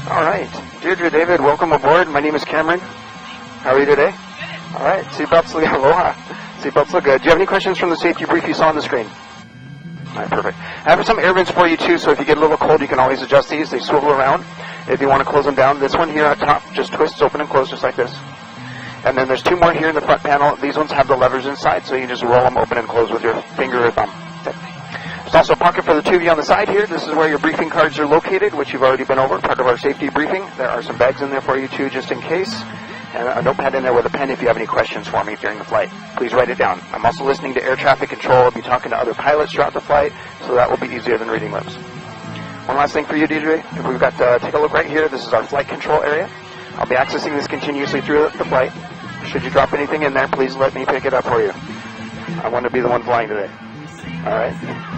All right. Deirdre, David, welcome aboard. My name is Cameron. How are you today? All right. Seatbelts look aloha. Seatbelts look good. Do you have any questions from the safety brief you saw on the screen? All right, perfect. I have some air vents for you, too, so if you get a little cold, you can always adjust these. They swivel around. If you want to close them down, this one here at top just twists open and close just like this. And then there's two more here in the front panel. These ones have the levers inside, so you just roll them open and close with your finger or thumb. Okay. There's also a pocket for the two of you on the side here. This is where your briefing cards are located, which you've already been over, part of our safety briefing. There are some bags in there for you, too, just in case. And a notepad in there with a pen if you have any questions for me during the flight. Please write it down. I'm also listening to air traffic control. I'll be talking to other pilots throughout the flight, so that will be easier than reading lips. One last thing for you, Deirdre. If we've got, take a look right here. This is our flight control area. I'll be accessing this continuously through the flight. Should you drop anything in there, please let me pick it up for you. I want to be the one flying today. All right?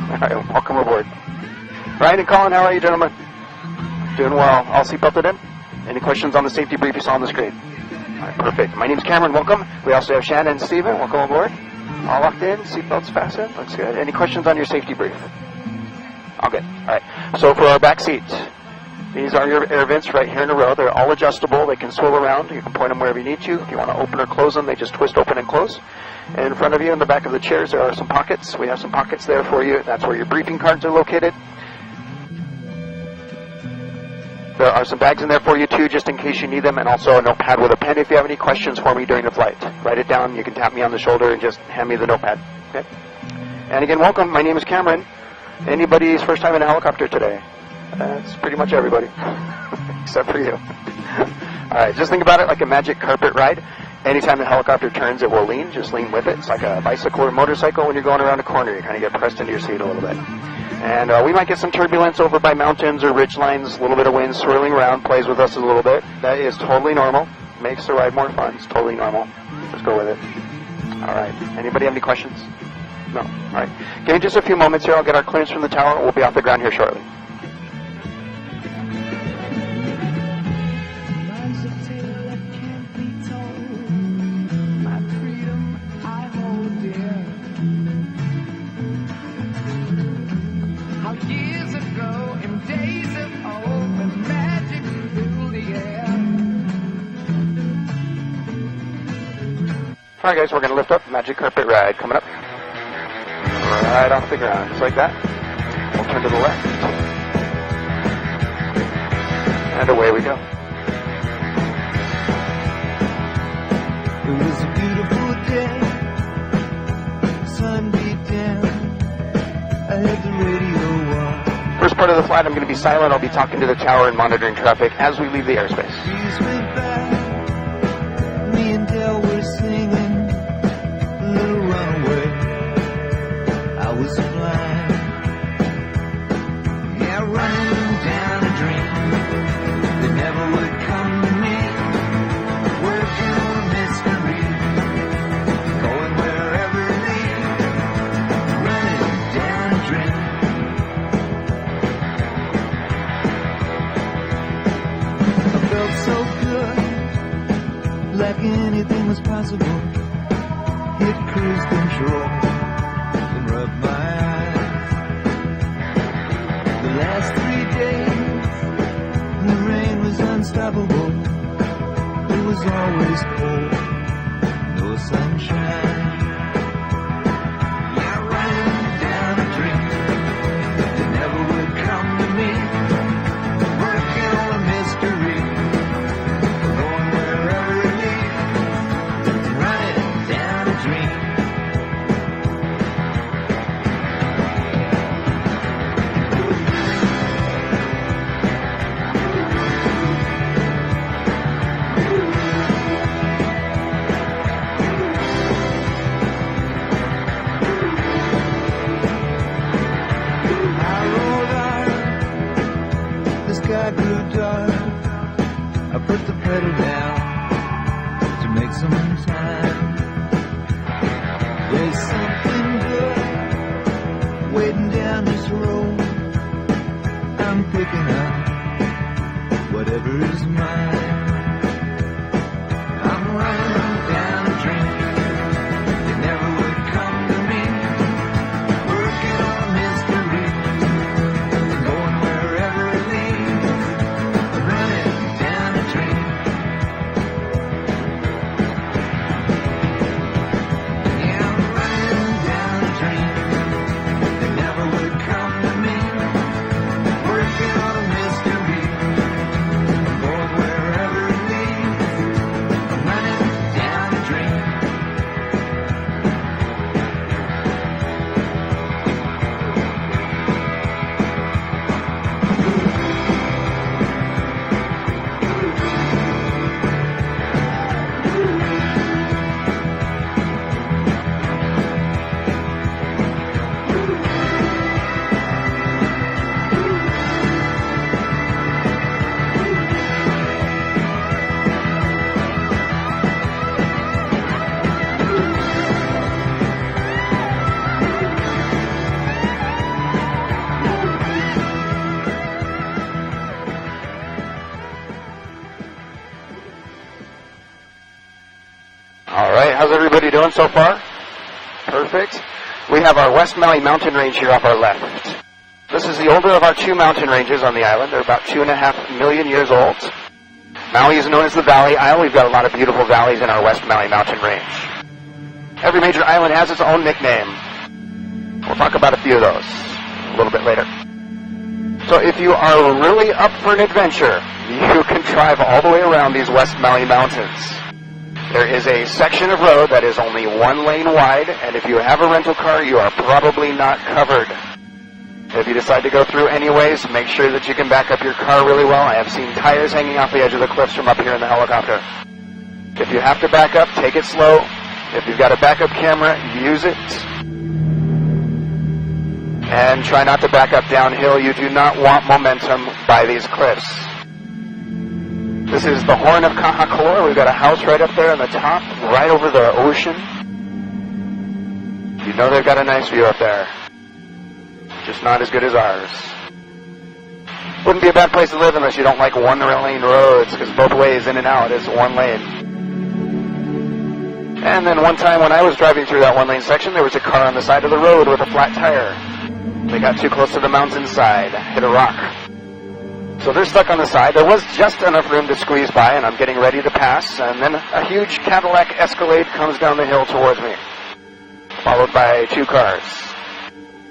All right, welcome aboard. Ryan and Colin, how are you, gentlemen? Doing well. All seatbelted in? Any questions on the safety brief you saw on the screen? All right, perfect. My name's Cameron. Welcome. We also have Shannon and Steven. Welcome aboard. All locked in. Seatbelts fastened. Looks good. Any questions on your safety brief? All good. All right. So for our back seats, these are your air vents right here in a row. They're all adjustable. They can swivel around. You can point them wherever you need to. If you want to open or close them, they just twist open and close. And in front of you, in the back of the chairs, there are some pockets. We have some pockets there for you. That's where your briefing cards are located. There are some bags in there for you, too, just in case you need them, and also a notepad with a pen if you have any questions for me during the flight. Write it down. You can tap me on the shoulder and just hand me the notepad. Okay? And again, welcome. My name is Cameron. Anybody's first time in a helicopter today? That's pretty much everybody, except for you. All right, just think about it like a magic carpet ride. Anytime the helicopter turns, it will lean. Just lean with it. It's like a bicycle or motorcycle when you're going around a corner. You kind of get pressed into your seat a little bit. And we might get some turbulence over by mountains or ridge lines. A little bit of wind swirling around plays with us a little bit. That is totally normal. Makes the ride more fun. It's totally normal. Just go with it. All right. Anybody have any questions? No. All right. Give me just a few moments here. I'll get our clearance from the tower. We'll be off the ground here shortly. All right, guys, we're going to lift up. Magic carpet ride coming up. Right off the ground, just like that. We'll turn to the left. And away we go. It was a beautiful day. Sun beat down. I had the radio on. First part of the flight, I'm going to be silent. I'll be talking to the tower and monitoring traffic as we leave the airspace. Trees went by. Me and Dale were singing. Little runaway, I was blind. Yeah, running down a dream that never would come to me. Working on a mystery, going wherever it leads. Running down a dream. I felt so good, like anything was possible. Hit cruise control and rub my eyes. The last 3 days, the rain was unstoppable. It was always cold, no sunshine. Yeah, running down a dream that never would come to me. Working on a mystery, going wherever it leads. Running down a dream. Sky grew dark. I put the pedal down to make some time. There's something good waiting down this road. I'm picking up whatever is mine. I'm running down a dream that never would come to me. Working on a mystery, going wherever it leads. Running how's everybody doing so far? Perfect. We have our West Maui mountain range here off our left. This is the older of our two mountain ranges on the island. They're about 2.5 million years old. Maui is known as the Valley Isle. We've got a lot of beautiful valleys in our West Maui mountain range. Every major island has its own nickname. We'll talk about a few of those a little bit later. So if you are really up for an adventure, you can drive all the way around these West Maui mountains. There is a section of road that is only 1 lane wide, and if you have a rental car, you are probably not covered. If you decide to go through anyways, make sure that you can back up your car really well. I have seen tires hanging off the edge of the cliffs from up here in the helicopter. If you have to back up, take it slow. If you've got a backup camera, use it. And try not to back up downhill. You do not want momentum by these cliffs. This is the Horn of Kahakakoa. We've got a house right up there on the top, right over the ocean. You know they've got a nice view up there. Just not as good as ours. Wouldn't be a bad place to live unless you don't like 1-lane roads, because both ways in and out is 1 lane. And then one time when I was driving through that 1-lane section, there was a car on the side of the road with a flat tire. They got too close to the mountainside, hit a rock. So they're stuck on the side. There was just enough room to squeeze by, and I'm getting ready to pass, and then a huge Cadillac Escalade comes down the hill towards me, followed by 2 cars.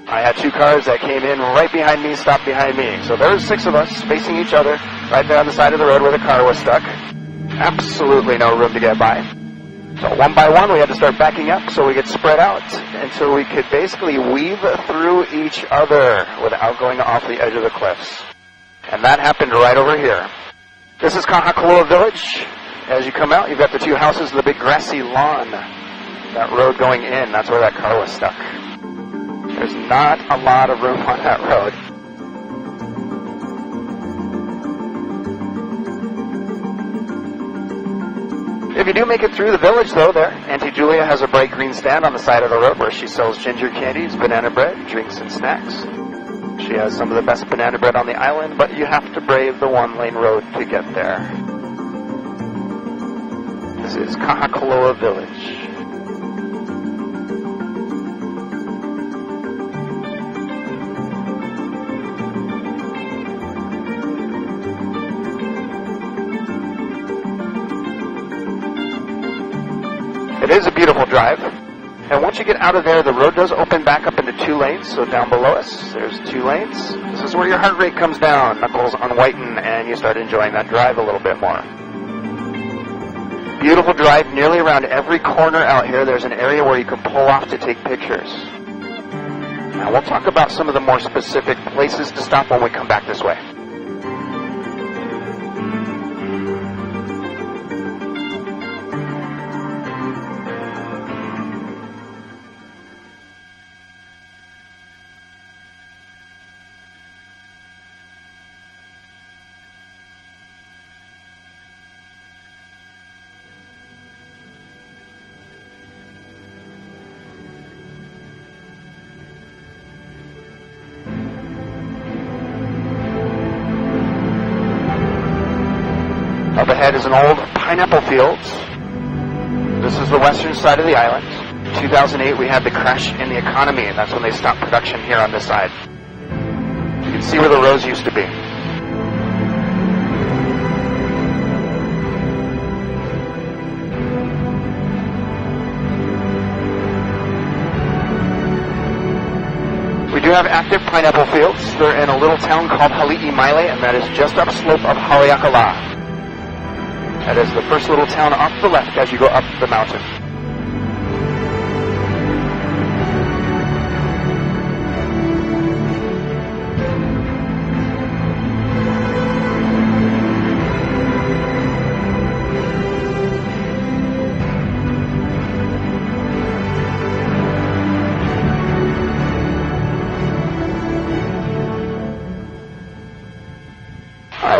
I had 2 cars that came in right behind me, stopped behind me. So there were 6 of us facing each other right there on the side of the road where the car was stuck. Absolutely no room to get by. So one by one we had to start backing up so we could spread out until we could basically weave through each other without going off the edge of the cliffs. And that happened right over here. This is Kahakakoa Village. As you come out, you've got the 2 houses, the big grassy lawn. That road going in, that's where that car was stuck. There's not a lot of room on that road. If you do make it through the village, though, there, Auntie Julia has a bright green stand on the side of the road where she sells ginger candies, banana bread, drinks, and snacks. She has some of the best banana bread on the island, but you have to brave the 1-lane road to get there. This is Kahakakoa Village. It is a beautiful drive, and once you get out of there, the road does open back up into 2 lanes, so down below us, there's 2 lanes. This is where your heart rate comes down, knuckles unwhiten, and you start enjoying that drive a little bit more. Beautiful drive, nearly around every corner out here, there's an area where you can pull off to take pictures. Now, we'll talk about some of the more specific places to stop when we come back this way. Up ahead is an old pineapple field. This is the western side of the island. In 2008, we had the crash in the economy, and that's when they stopped production here on this side. You can see where the rows used to be. We do have active pineapple fields. They're in a little town called Hali'imaile, and that is just upslope of Haleakala. That is the first little town off the left as you go up the mountain.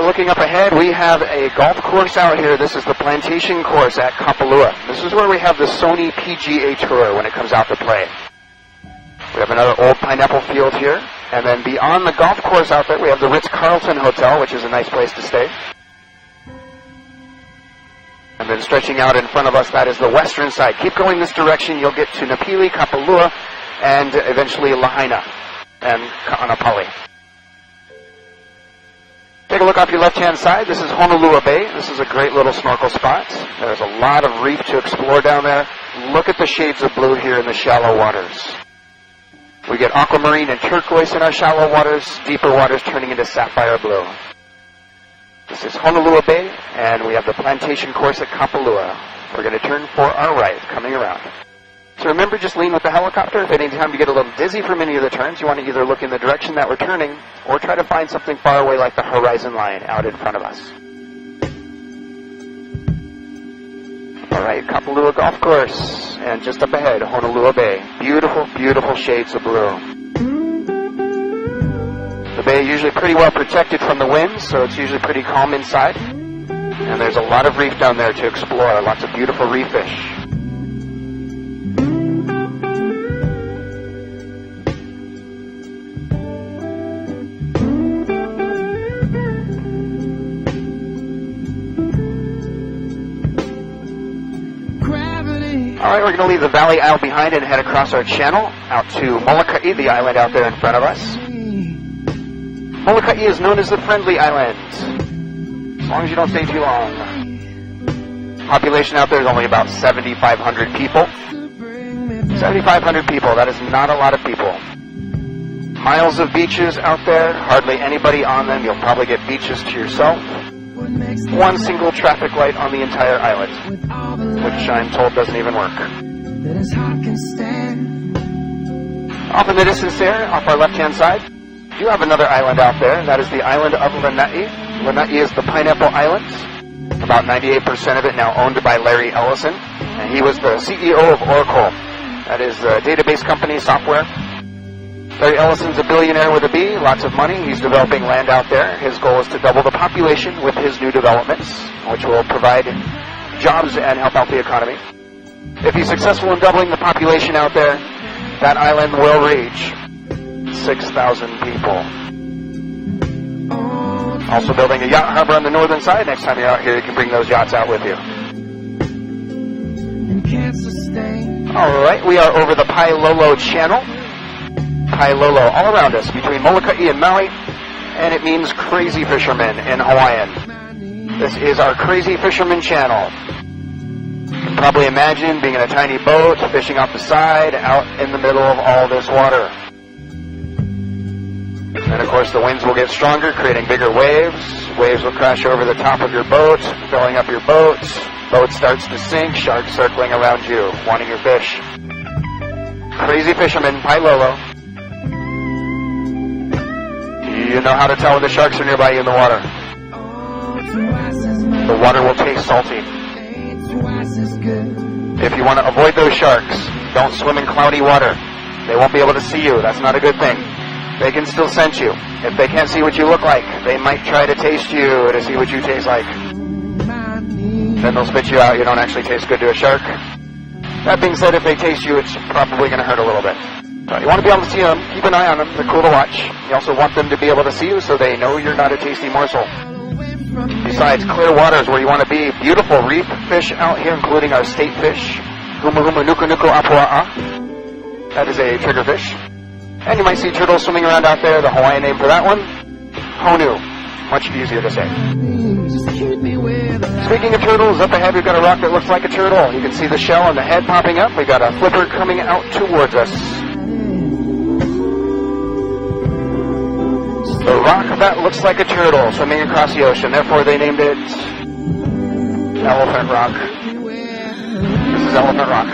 Looking up ahead, we have a golf course out here. This is the Plantation Course at Kapalua. This is where we have the Sony PGA Tour when it comes out to play. We have another old pineapple field here. And then beyond the golf course out there, we have the Ritz-Carlton Hotel, which is a nice place to stay. And And stretching out in front of us, that is the western side. Keep going this direction, you'll get to Napili, Kapalua, and eventually Lahaina and Ka'anapali. Take a look off your left-hand side. This is Honolua Bay. This is a great little snorkel spot. There's a lot of reef to explore down there. Look at the shades of blue here in the shallow waters. We get aquamarine and turquoise in our shallow waters, deeper waters turning into sapphire blue. This is Honolua Bay, and we have the plantation course at Kapalua. We're going to turn for our right, coming around. So remember, just lean with the helicopter. If any time you get a little dizzy from any of the turns, you want to either look in the direction that we're turning or try to find something far away like the horizon line out in front of us. All right, Kapalua Golf Course, and just up ahead, Honolua Bay. Beautiful, beautiful shades of blue. The bay is usually pretty well protected from the winds, so it's usually pretty calm inside. And there's a lot of reef down there to explore, lots of beautiful reef fish. All right, we're going to leave the Valley Isle behind and head across our channel out to Molokai, the island out there in front of us. Molokai is known as the Friendly Island, as long as you don't stay too long. Population out there is only about 7,500 people. 7,500 people, that is not a lot of people. Miles of beaches out there, hardly anybody on them. You'll probably get beaches to yourself. One single traffic light on the entire island, which I'm told doesn't even work. Off in the distance there, off our left-hand side, you have another island out there, and that is the island of Lanai. Lanai is the Pineapple Islands. About 98% of it now owned by Larry Ellison, and he was the CEO of Oracle. That is a database company, software. Larry Ellison's a billionaire with a B, lots of money. He's developing land out there. His goal is to double the population with his new developments, which will provide jobs and help out the economy. If he's successful in doubling the population out there, that island will reach 6,000 people. Also building a yacht harbor on the northern side. Next time you're out here, you can bring those yachts out with you. All right, we are over the Pailolo Channel. Pailolo, all around us, between Molokai and Maui, and it means crazy fisherman in Hawaiian. This is our crazy fisherman channel. You can probably imagine being in a tiny boat, fishing off the side, out in the middle of all this water. And of course the winds will get stronger, creating bigger waves. Waves will crash over the top of your boat, filling up your boat. Boat starts to sink, sharks circling around you, wanting your fish. Crazy fisherman, Pailolo. You know how to tell when the sharks are nearby you in the water. The water will taste salty. If you want to avoid those sharks, don't swim in cloudy water. They won't be able to see you. That's not a good thing. They can still sense you. If they can't see what you look like, they might try to taste you to see what you taste like. Then they'll spit you out. You don't actually taste good to a shark. That being said, if they taste you, it's probably going to hurt a little bit. So you want to be able to see them. Keep an eye on them. They're cool to watch. You also want them to be able to see you so they know you're not a tasty morsel. Besides, clear water is where you want to be. Beautiful reef fish out here, including our state fish, Huma Huma Nuku Nuku Apua'a. That is a triggerfish. And you might see turtles swimming around out there. The Hawaiian name for that one, Honu. Much easier to say. Speaking of turtles, up ahead we've got a rock that looks like a turtle. You can see the shell and the head popping up. We've got a flipper coming out towards us. The rock that looks like a turtle swimming across the ocean. Therefore, they named it Elephant Rock. This is Elephant Rock.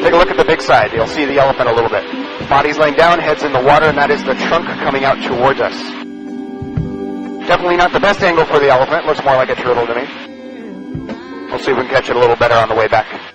Take a look at the big side. You'll see the elephant a little bit. Body's laying down, head's in the water, and that is the trunk coming out towards us. Definitely not the best angle for the elephant. Looks more like a turtle to me. We'll see if we can catch it a little better on the way back.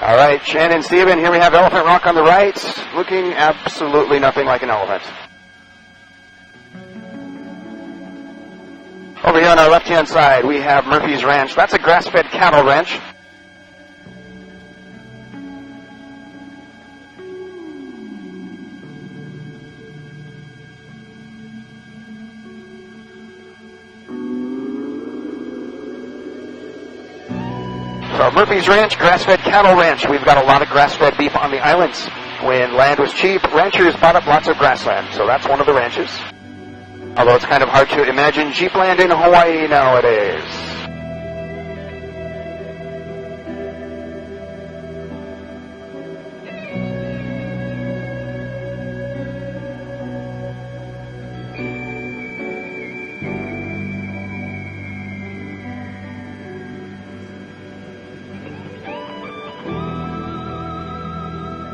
All right, Shannon, Steven, here we have Elephant Rock on the right, looking absolutely nothing like an elephant. Over here on our left-hand side, we have Murphy's Ranch. That's a grass-fed cattle ranch. So Murphy's Ranch, grass-fed cattle ranch. We've got a lot of grass-fed beef on the islands. When land was cheap, ranchers bought up lots of grassland. So that's one of the ranches. Although it's kind of hard to imagine Jeep land in Hawaii nowadays.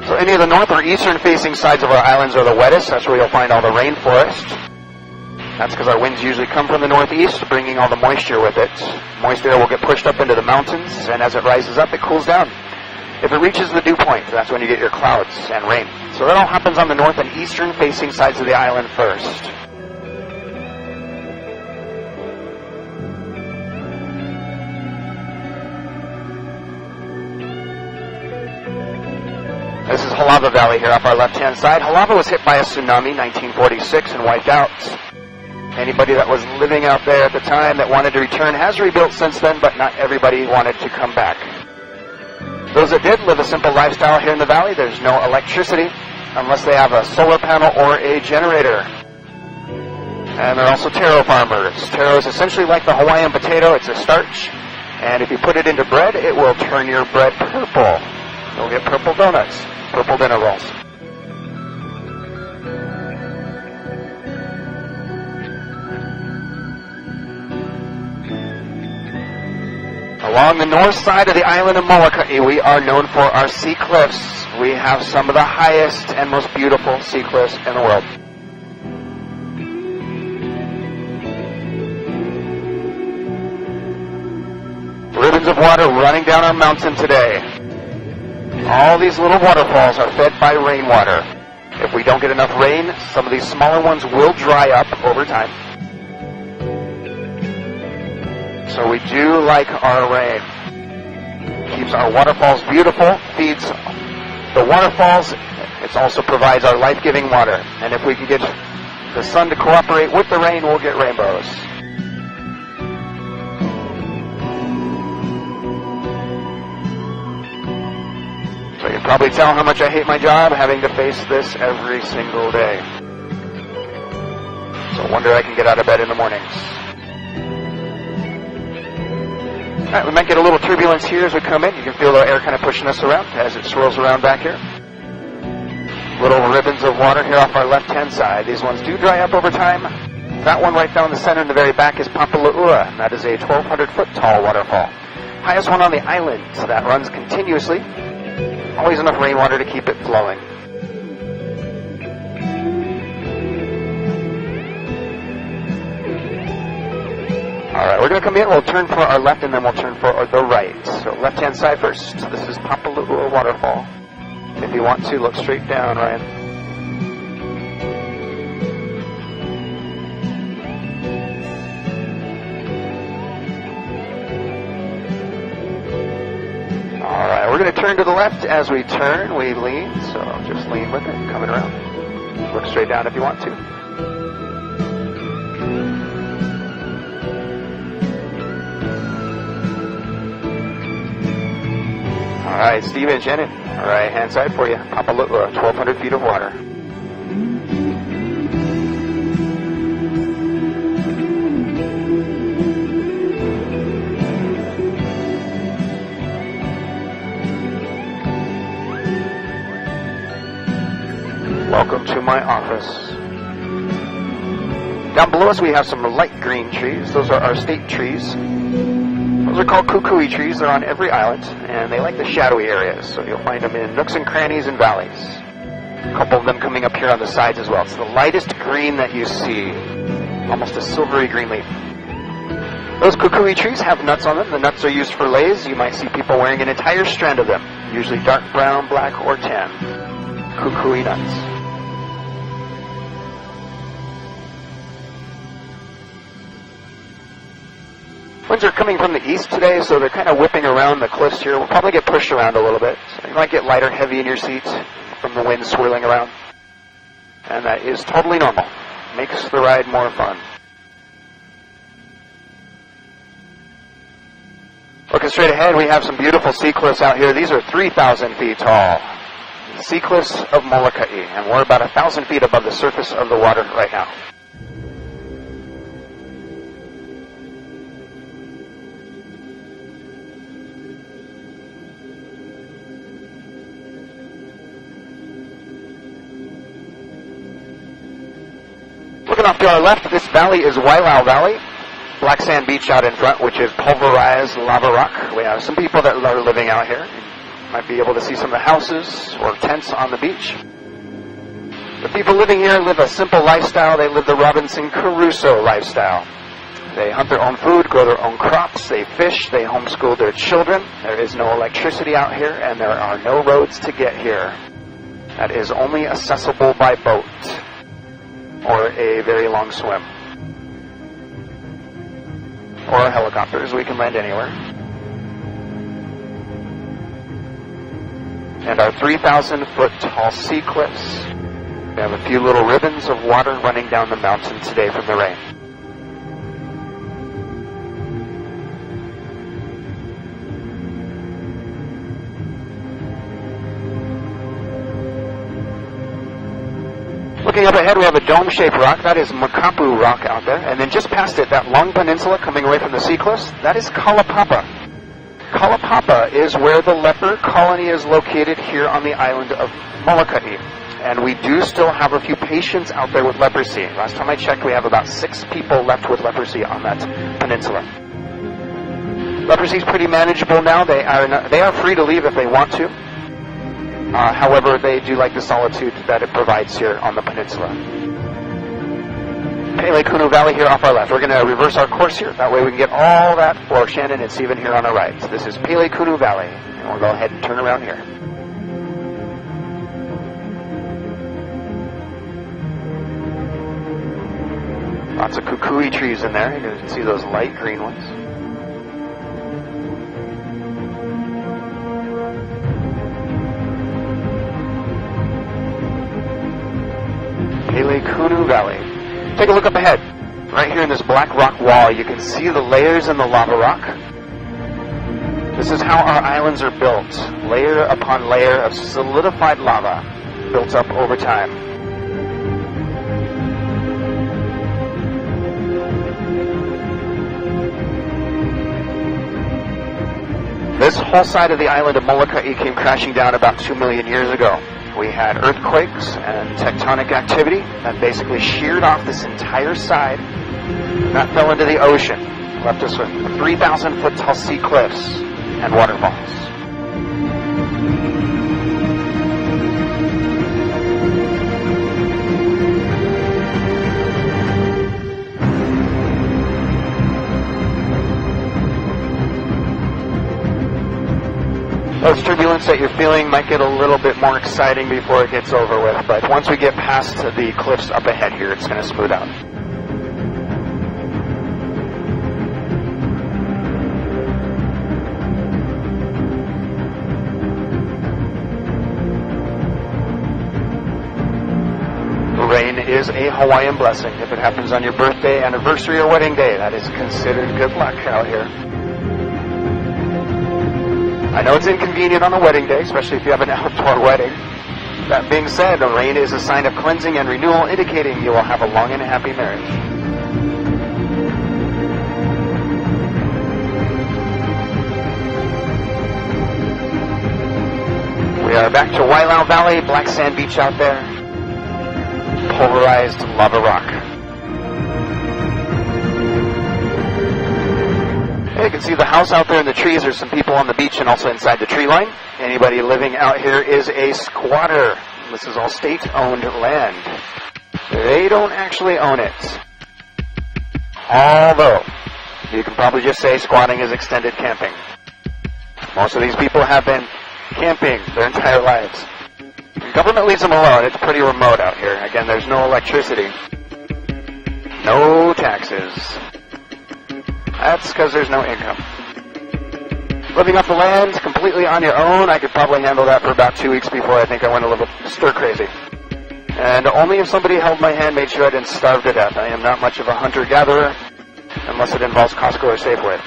So any of the north or eastern facing sides of our islands are the wettest. That's where you'll find all the rainforest. That's because our winds usually come from the northeast, bringing all the moisture with it. Moist air will get pushed up into the mountains, and as it rises up, it cools down. If it reaches the dew point, that's when you get your clouds and rain. So that all happens on the north and eastern facing sides of the island first. This is Halava Valley here off our left-hand side. Halava was hit by a tsunami in 1946 and wiped out. Anybody that was living out there at the time that wanted to return has rebuilt since then, but not everybody wanted to come back. Those that did live a simple lifestyle here in the valley. There's no electricity unless they have a solar panel or a generator. And they're also taro farmers. Taro is essentially like the Hawaiian potato. It's a starch. And if you put it into bread, it will turn your bread purple. You'll get purple donuts, purple dinner rolls. Along the north side of the island of Molokai, we are known for our sea cliffs. We have some of the highest and most beautiful sea cliffs in the world. Ribbons of water running down our mountain today. All these little waterfalls are fed by rainwater. If we don't get enough rain, some of these smaller ones will dry up over time. So we do like our rain. Keeps our waterfalls beautiful, feeds the waterfalls. It also provides our life-giving water. And if we can get the sun to cooperate with the rain, we'll get rainbows. So you can probably tell how much I hate my job, having to face this every single day. So I wonder I can get out of bed in the mornings. Alright, we might get a little turbulence here as we come in. You can feel the air kind of pushing us around as it swirls around back here. Little ribbons of water here off our left-hand side. These ones do dry up over time. That one right down the center in the very back is Papala'ua, and that is a 1,200-foot tall waterfall. Highest one on the island, so that runs continuously. Always enough rainwater to keep it flowing. Alright, we're going to come in, we'll turn for our left, and then we'll turn for the right. So left-hand side first. This is Papala'ua Waterfall. If you want to, look straight down, Ryan. Alright, we're going to turn to the left. As we turn, we lean, so just lean with it, coming around. Look straight down if you want to. Alright, Steve and Janet, right hand side for you. Papala'ua, 1,200 feet of water. Welcome to my office. Down below us we have some light green trees. Those are our state trees. Those are called kukui trees. They're on every island, and they like the shadowy areas, so you'll find them in nooks and crannies and valleys. A couple of them coming up here on the sides as well. It's the lightest green that you see, almost a silvery green leaf. Those kukui trees have nuts on them. The nuts are used for leis. You might see people wearing an entire strand of them, usually dark brown, black, or tan. Kukui nuts. Winds are coming from the east today, so they're kind of whipping around the cliffs here. We'll probably get pushed around a little bit. So you might get light or heavy in your seats from the wind swirling around. And that is totally normal. Makes the ride more fun. Look, as straight ahead, we have some beautiful sea cliffs out here. These are 3,000 feet tall. Sea cliffs of Molokai, and we're about 1,000 feet above the surface of the water right now. Looking off to our left, this valley is Wailau Valley. Black sand beach out in front, which is pulverized lava rock. We have some people that are living out here. You might be able to see some of the houses or tents on the beach. The people living here live a simple lifestyle. They live the Robinson Crusoe lifestyle. They hunt their own food, grow their own crops, they fish, they homeschool their children. There is no electricity out here, and there are no roads to get here. That is only accessible by boat or a very long swim. Or helicopters. We can land anywhere. And our 3,000-foot tall sea cliffs. We have a few little ribbons of water running down the mountain today from the rain. Looking up ahead, we have a dome-shaped rock. That is Makapu rock out there. And then just past it, that long peninsula coming away from the sea cliffs, that is Kalapapa. Kalapapa is where the leper colony is located here on the island of Molokai. And we do still have a few patients out there with leprosy. Last time I checked, we have about 6 people left with leprosy on that peninsula. Leprosy is pretty manageable now. They are free to leave if they want to. However, they do like the solitude that it provides here on the peninsula. Pele Kunu Valley here off our left. We're going to reverse our course here. That way we can get all that for Shannon and Stephen here on our right. So this is Pele Kunu Valley. And we'll go ahead and turn around here. Lots of kukui trees in there. You can see those light green ones. Pele Kunu Valley. Take a look up ahead. Right here in this black rock wall, you can see the layers in the lava rock. This is how our islands are built. Layer upon layer of solidified lava built up over time. This whole side of the island of Molokai came crashing down about 2 million years ago. We had earthquakes and tectonic activity that basically sheared off this entire side. That fell into the ocean, left us with 3,000-foot tall sea cliffs and waterfalls. Those turbulence that you're feeling might get a little bit more exciting before it gets over with, but once we get past the cliffs up ahead here, it's going to smooth out. Rain is a Hawaiian blessing. If it happens on your birthday, anniversary, or wedding day, that is considered good luck out here. I know it's inconvenient on a wedding day, especially if you have an outdoor wedding. That being said, the rain is a sign of cleansing and renewal, indicating you will have a long and happy marriage. We are back to Wailau Valley, black sand beach out there, pulverized lava rock. You can see the house out there in the trees. There's some people on the beach and also inside the tree line. Anybody living out here is a squatter. This is all state-owned land. They don't actually own it. Although, you can probably just say squatting is extended camping. Most of these people have been camping their entire lives. The government leaves them alone. It's pretty remote out here. Again, there's no electricity. No taxes. That's because there's no income. Living off the land completely on your own, I could probably handle that for about 2 weeks before I think I went a little stir crazy. And only if somebody held my hand, made sure I didn't starve to death. I am not much of a hunter-gatherer, unless it involves Costco or Safeway.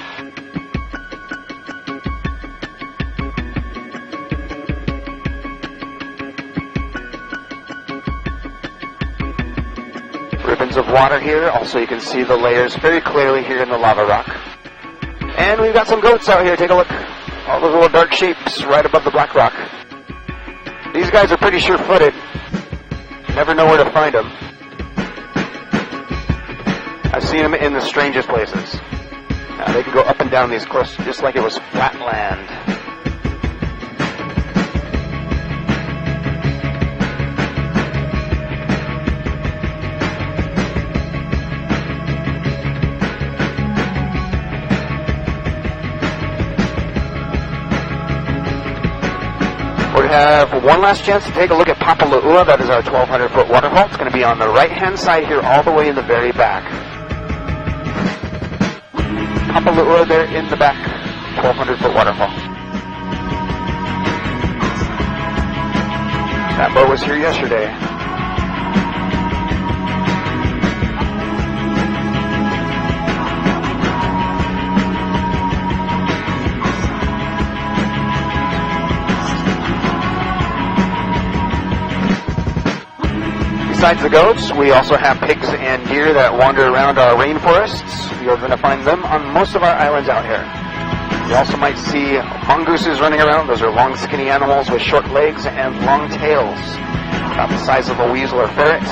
islands of water here. Also, you can see the layers very clearly here in the lava rock. And we've got some goats out here. Take a look. All those little dark shapes right above the black rock. These guys are pretty sure-footed. You never know where to find them. I've seen them in the strangest places. Now, they can go up and down these cliffs just like it was flat land. We have one last chance to take a look at Papala'ua. That is our 1,200-foot waterfall. It's going to be on the right-hand side here, all the way in the very back. Papala'ua there in the back, 1,200-foot waterfall. That boat was here yesterday. Besides the goats, we also have pigs and deer that wander around our rainforests. You're going to find them on most of our islands out here. You also might see mongooses running around. Those are long, skinny animals with short legs and long tails, about the size of a weasel or ferret.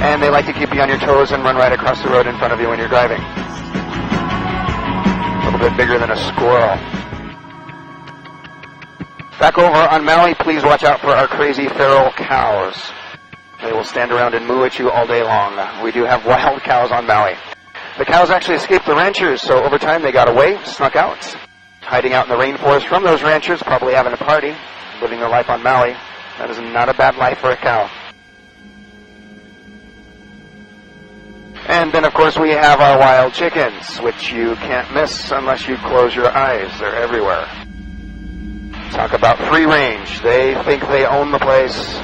And they like to keep you on your toes and run right across the road in front of you when you're driving. A little bit bigger than a squirrel. Back over on Maui, please watch out for our crazy feral cows. They will stand around and moo at you all day long. We do have wild cows on Maui. The cows actually escaped the ranchers, so over time they got away, snuck out, hiding out in the rainforest from those ranchers, probably having a party, living their life on Maui. That is not a bad life for a cow. And then, of course, we have our wild chickens, which you can't miss unless you close your eyes. They're everywhere. Talk about free range. They think they own the place.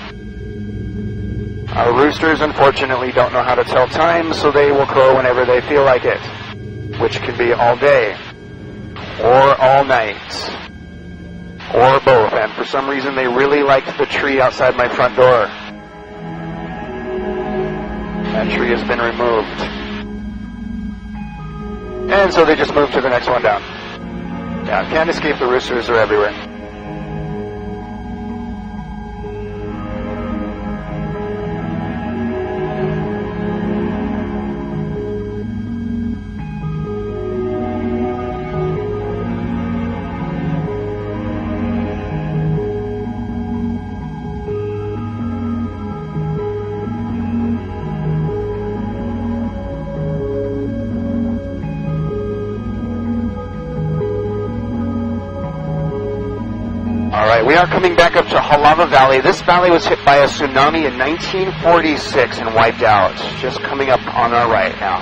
Our roosters, unfortunately, don't know how to tell time, so they will crow whenever they feel like it, which can be all day, or all night, or both. And for some reason, they really liked the tree outside my front door. That tree has been removed. And so they just moved to the next one down. Yeah, can't escape the roosters, they're everywhere. We are coming back up to Halava Valley. This valley was hit by a tsunami in 1946 and wiped out. Just coming up on our right now.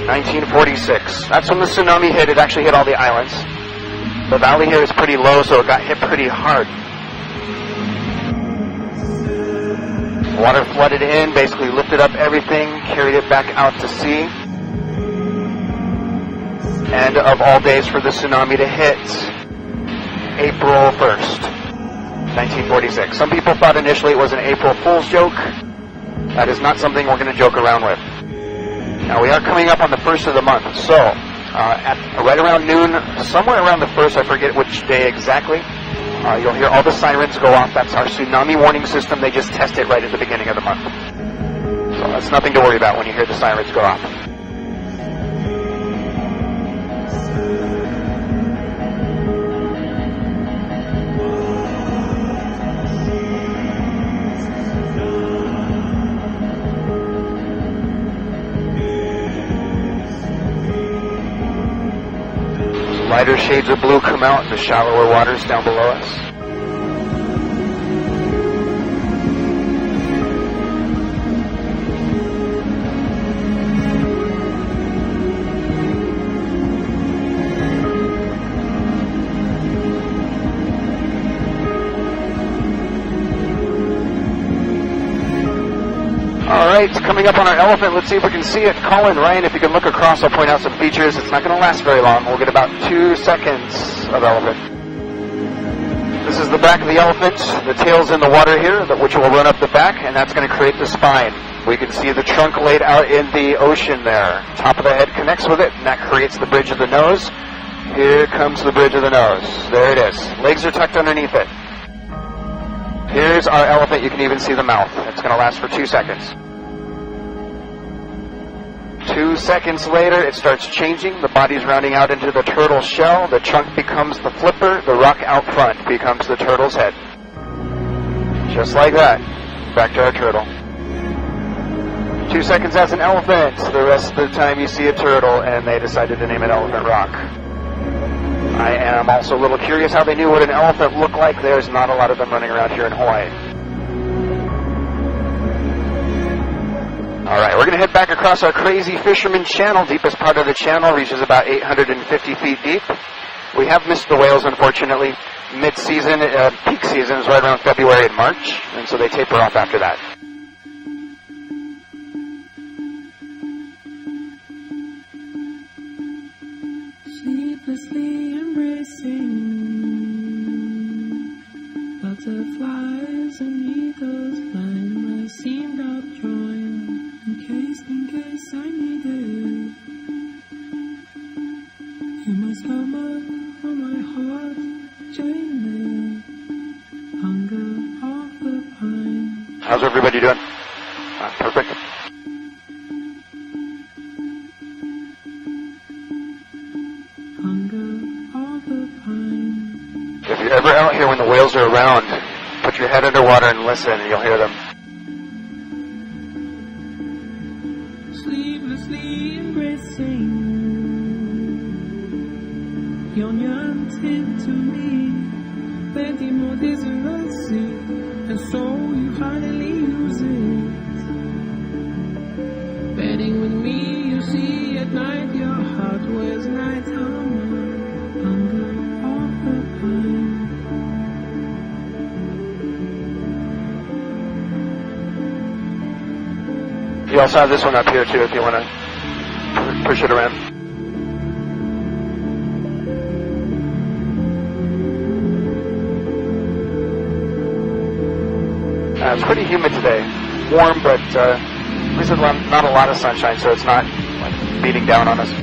1946. That's when the tsunami hit. It actually hit all the islands. The valley here is pretty low, so it got hit pretty hard. Water flooded in, basically lifted up everything, carried it back out to sea. And of all days for the tsunami to hit, April 1st, 1946. Some people thought initially it was an April Fool's joke. That is not something we're going to joke around with. Now, we are coming up on the 1st of the month, so at right around noon, somewhere around the 1st, I forget which day exactly, you'll hear all the sirens go off. That's our tsunami warning system. They just test it right at the beginning of the month. So that's nothing to worry about when you hear the sirens go off. Lighter shades of blue come out in the shallower waters down below us. Alright, coming up on our elephant, let's see if we can see it. Colin, Ryan, if you can look across, I'll point out some features. It's not going to last very long. We'll get about 2 seconds of elephant. This This is the back of the elephant. The tail's in the water here, which will run up the back, and that's going to create the spine. We can see the trunk laid out in the ocean there. Top of the head connects with it, and that creates the bridge of the nose. Here comes the bridge of the nose. There it is. Legs are tucked underneath it. Here's our elephant. You can even see the mouth. It's going to last for 2 seconds. 2 seconds later, it starts changing. The body's rounding out into the turtle shell. The trunk becomes the flipper. The rock out front becomes the turtle's head. Just like that. Back to our turtle. 2 seconds as an elephant. The rest of the time you see a turtle, and they decided to name it Elephant Rock. I am also a little curious how they knew what an elephant looked like. There's not a lot of them running around here in Hawaii. All right, we're going to head back across our crazy fisherman channel. Deepest part of the channel reaches about 850 feet deep. We have missed the whales, unfortunately. Mid-season, peak season is right around February and March, and so they taper off after that. Sleeplessly embracing butterflies and eagles flying. I seemed outdrawing, in case I needed. In my stomach, on my heart, chained hunger off the pine. How's everybody doing? Perfect. If you're ever out here when the whales are around, put your head underwater and listen, and you'll hear them. Sleeplessly embracing, young yearned to me, plenty more decency, and so you finally use it. Betting with me, you see at night your heart wears night armor, hunger of the pine. You also have this one up here too if you want to push it around. It's pretty humid today. Warm, but at least not a lot of sunshine, so it's not like beating down on us.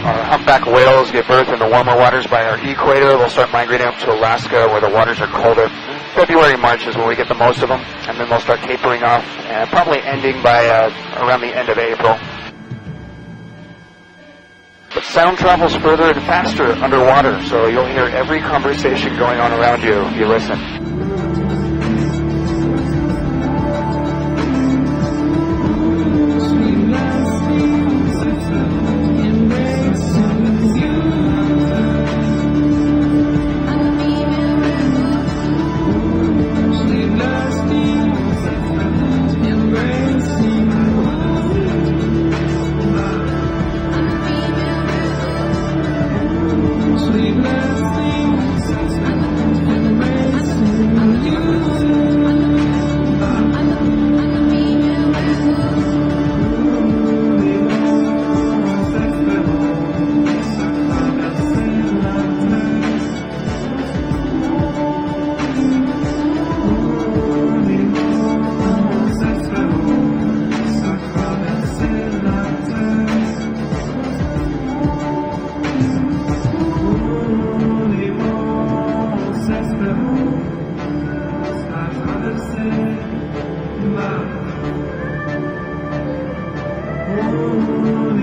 Humpback whales give birth in the warmer waters by our equator. They'll start migrating up to Alaska where the waters are colder. February, March is when we get the most of them, and then they'll start tapering off, and probably ending by around the end of April. But sound travels further and faster underwater, so you'll hear every conversation going on around you if you listen.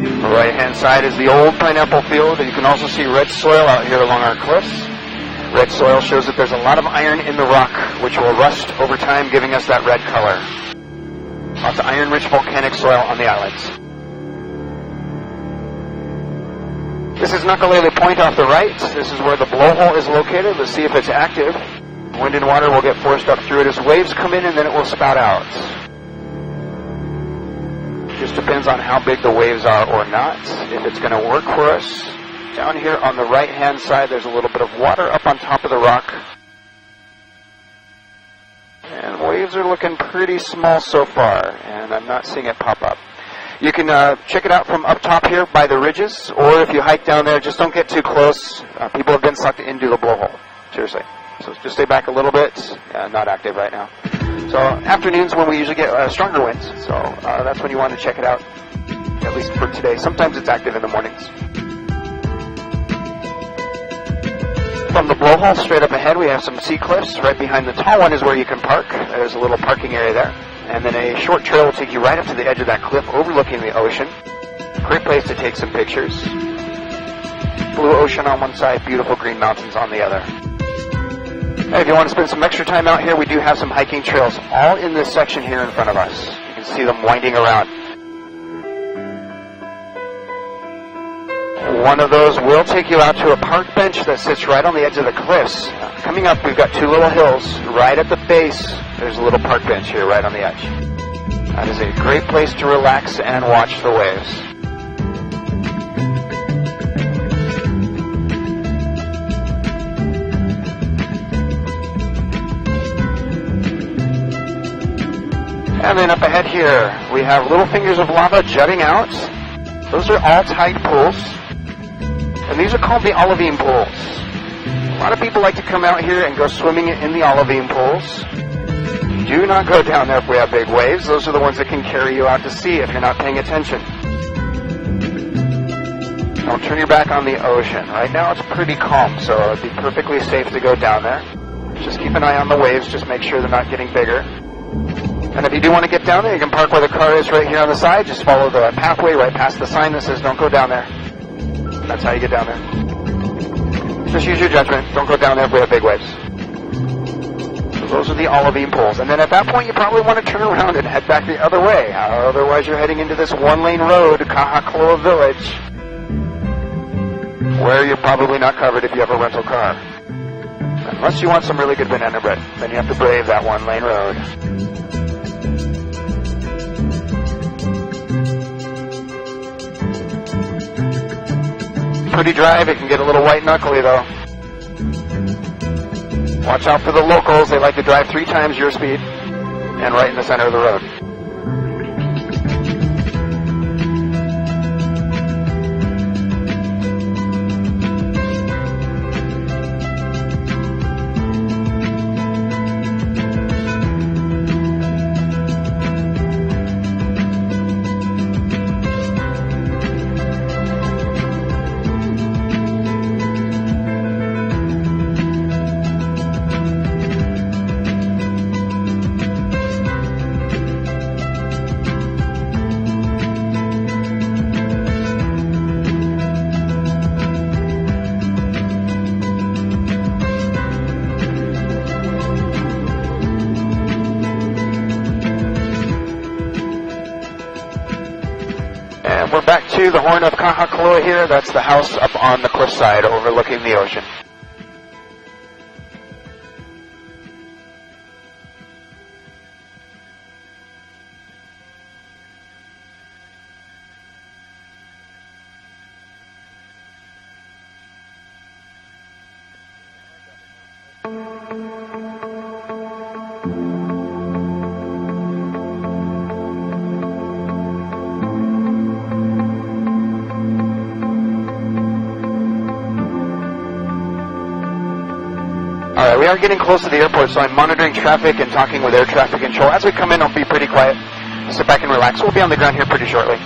The right-hand side is the old pineapple field, and you can also see red soil out here along our cliffs. Red soil shows that there's a lot of iron in the rock, which will rust over time, giving us that red color. Lots of iron-rich volcanic soil on the islands. This is Nukulele Point off the right. This is where the blowhole is located. Let's see if it's active. Wind and water will get forced up through it as waves come in, and then it will spout out. Just depends on how big the waves are or not, if it's going to work for us. Down here on the right-hand side, there's a little bit of water up on top of the rock. And waves are looking pretty small so far, and I'm not seeing it pop up. You can check it out from up top here by the ridges, or if you hike down there, just don't get too close. People have been sucked into the blowhole, seriously. So just stay back a little bit. Not active right now. So afternoons when we usually get stronger winds, so that's when you want to check it out, at least for today. Sometimes it's active in the mornings. From the blowhole straight up ahead, we have some sea cliffs. Right behind the tall one is where you can park. There's a little parking area there. And then a short trail will take you right up to the edge of that cliff overlooking the ocean. Great place to take some pictures. Blue ocean on one side, beautiful green mountains on the other. Hey, if you want to spend some extra time out here, we do have some hiking trails all in this section here in front of us. You can see them winding around. One of those will take you out to a park bench that sits right on the edge of the cliffs. Coming up, we've got two little hills. Right at the base, there's a little park bench here right on the edge. That is a great place to relax and watch the waves. And then up ahead here, we have little fingers of lava jutting out. Those are all tide pools. And these are called the olivine pools. A lot of people like to come out here and go swimming in the olivine pools. Do not go down there if we have big waves. Those are the ones that can carry you out to sea if you're not paying attention. Don't turn your back on the ocean. Right now it's pretty calm, so it'd be perfectly safe to go down there. Just keep an eye on the waves. Just make sure they're not getting bigger. And if you do want to get down there, you can park where the car is right here on the side. Just follow the pathway right past the sign that says don't go down there. That's how you get down there. Just use your judgment. Don't go down there if we have big waves. So those are the olivine pools. And then at that point, you probably want to turn around and head back the other way. Otherwise, you're heading into this one-lane road, Kahakloa Village, where you're probably not covered if you have a rental car. Unless you want some really good banana bread. Then you have to brave that one-lane road. Pretty drive. It can get a little white knuckly though. Watch out for the locals. They like to drive 3 times your speed and right in the center of the road. We're back to the Horn of Kahakloa here. That's the house up on the cliffside overlooking the ocean. Alright, we are getting close to the airport, so I'm monitoring traffic and talking with air traffic control. As we come in, I'll be pretty quiet. Sit back and relax. We'll be on the ground here pretty shortly.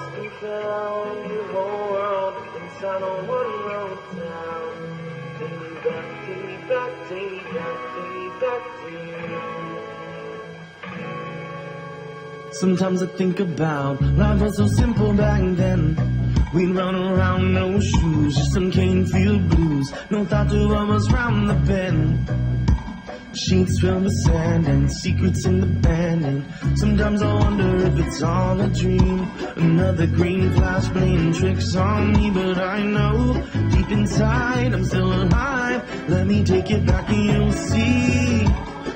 lost and found your whole world inside of one road town. Take me back, take me back, take me back, take me back to you. Sometimes I think about life was so simple back then. We'd run around, no shoes, just some cane field blues. No thought to what was round the bend. Sheets filled with sand and secrets in the band. And sometimes I wonder if it's all a dream. Another green flash playing tricks on me. But I know deep inside I'm still alive. Let me take it back and you'll see.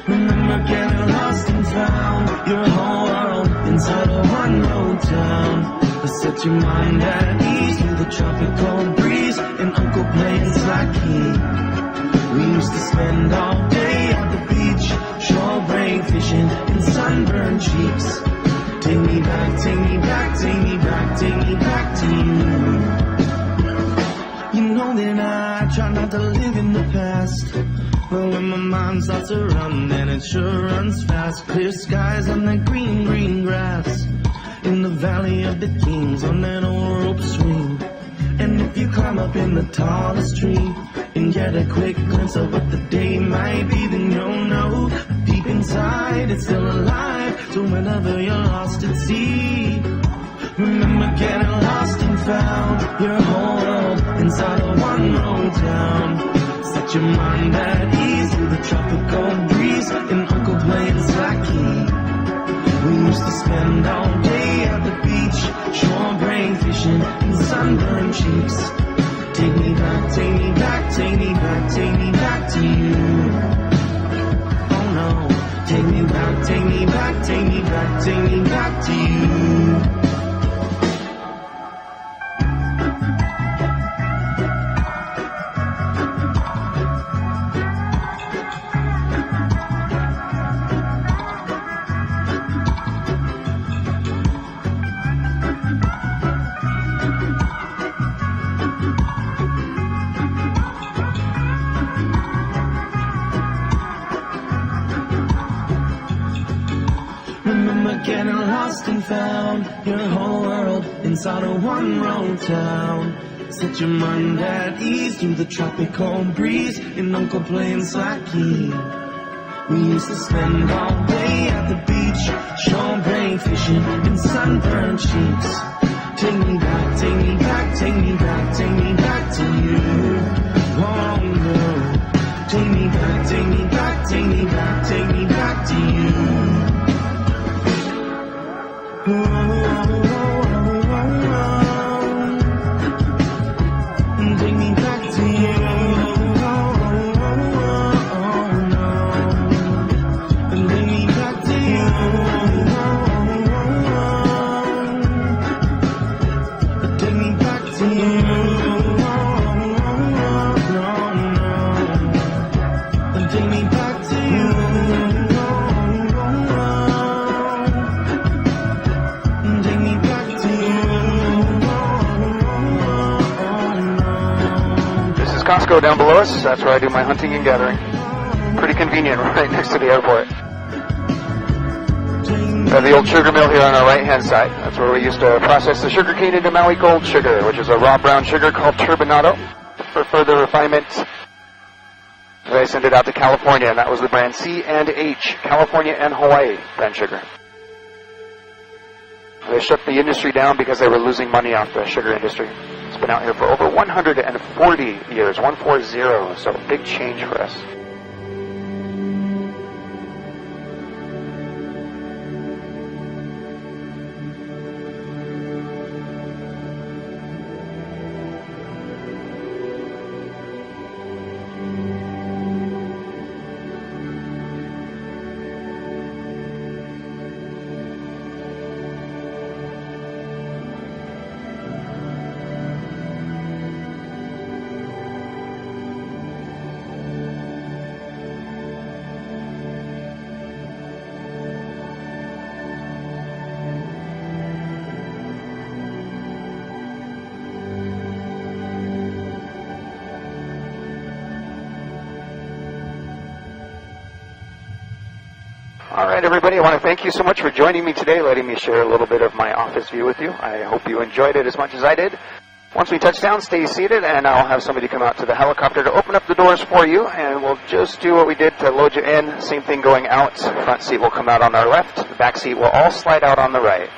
Remember getting lost and found your whole world inside of one road town. Set your mind at ease through the tropical breeze and Uncle playing slack key. We used to spend all day at the beach, shore break fishing and sunburned cheeks. Take me back, take me back, take me back, take me back to you. You know that I try not to live in the past, but when my mind starts to run, then it sure runs fast. Clear skies on that green, green grass in the Valley of the Kings on that old rope swing. And if you climb up in the tallest tree and get a quick glimpse of what the day might be, then you'll know deep inside it's still alive. So whenever you're lost at sea, remember getting lost and found your whole world inside of one road town. Set your mind at ease through the tropical breeze and Uncle playing slacky. We used to spend all day at the beach, shore break fishing and sunburned cheeks. Take me back, take me back, take me back, take me back to you. Oh no, take me back, take me back, take me back, take me back to you. Getting lost and found your whole world inside of one road town. Set your mind at ease through the tropical breeze and Uncle playing slacky. We used to spend all day at the beach, shore break fishing and sunburned cheeks. Take me back, take me back, take me back, take me back to you. Oh no, take me back, take me back, take me back, take me back to you. Oh, oh, oh, take me back to you. No. And take me back to you. Take me back to you. No. And take me back to you. Costco down below us. That's where I do my hunting and gathering. Pretty convenient, right next to the airport. We have the old sugar mill here on our right-hand side. That's where we used to process the sugar cane into Maui Gold sugar, which is a raw brown sugar called turbinado. For further refinement, they send it out to California, and that was the brand C&H, California and Hawaii brand sugar. They shut the industry down because they were losing money off the sugar industry. It's been out here for over 140 years, 140, so big change for us. right, everybody, I want to thank you so much for joining me today, letting me share a little bit of my office view with you. I hope you enjoyed it as much as I did. Once we touch down, stay seated, and I'll have somebody come out to the helicopter to open up the doors for you, and we'll just do what we did to load you in. Same thing going out. Front seat will come out on our left. The back seat will all slide out on the right.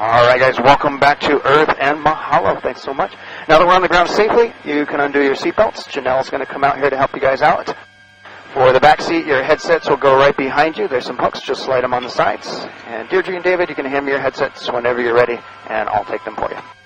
All right, guys, welcome back to Earth, and mahalo. Thanks so much. Now that we're on the ground safely, you can undo your seatbelts. Janelle's going to come out here to help you guys out. For the back seat, your headsets will go right behind you. There's some hooks. Just slide them on the sides. And Deirdre and David, you can hand me your headsets whenever you're ready, and I'll take them for you.